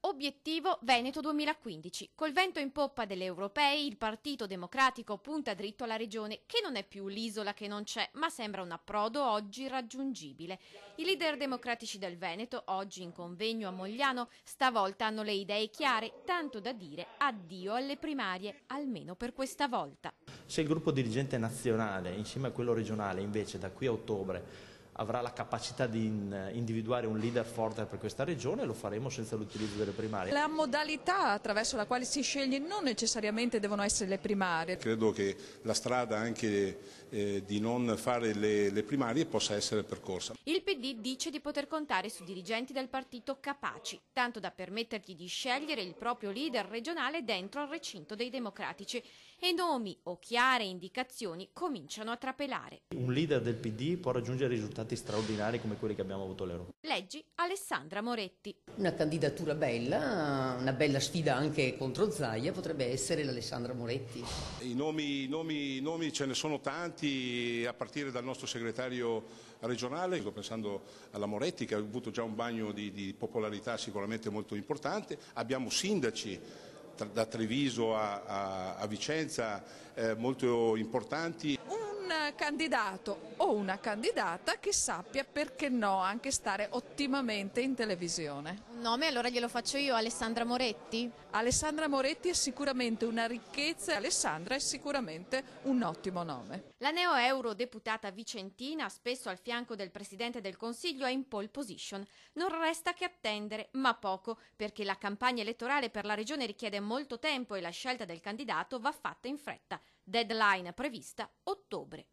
Obiettivo Veneto 2015. Col vento in poppa delle europee, il Partito Democratico punta dritto alla regione, che non è più l'isola che non c'è, ma sembra un approdo oggi raggiungibile. I leader democratici del Veneto, oggi in convegno a Mogliano, stavolta hanno le idee chiare, tanto da dire addio alle primarie, almeno per questa volta. Se il gruppo dirigente nazionale, insieme a quello regionale, invece da qui a ottobre avrà la capacità di individuare un leader forte per questa regione, lo faremo senza l'utilizzo delle primarie. La modalità attraverso la quale si sceglie non necessariamente devono essere le primarie. Credo che la strada anche di non fare le primarie possa essere percorsa. Il PD dice di poter contare su dirigenti del partito capaci, tanto da permettergli di scegliere il proprio leader regionale dentro al recinto dei democratici, e nomi o chiare indicazioni cominciano a trapelare. Un leader del PD può raggiungere risultati straordinari come quelli che abbiamo avuto all'Europa. Leggi Alessandra Moretti. Una candidatura bella, una bella sfida anche contro Zaia potrebbe essere l'Alessandra Moretti. I nomi ce ne sono tanti, a partire dal nostro segretario regionale. Sto pensando alla Moretti, che ha avuto già un bagno di popolarità sicuramente molto importante. Abbiamo sindaci da Treviso a Vicenza molto importanti. Un candidato o una candidata che sappia, perché no, anche stare ottimamente in televisione. Un nome, allora glielo faccio io, Alessandra Moretti? Alessandra Moretti è sicuramente una ricchezza, Alessandra è sicuramente un ottimo nome. La neo-eurodeputata vicentina, spesso al fianco del Presidente del Consiglio, è in pole position. Non resta che attendere, ma poco, perché la campagna elettorale per la regione richiede molto tempo e la scelta del candidato va fatta in fretta. Deadline prevista ottobre.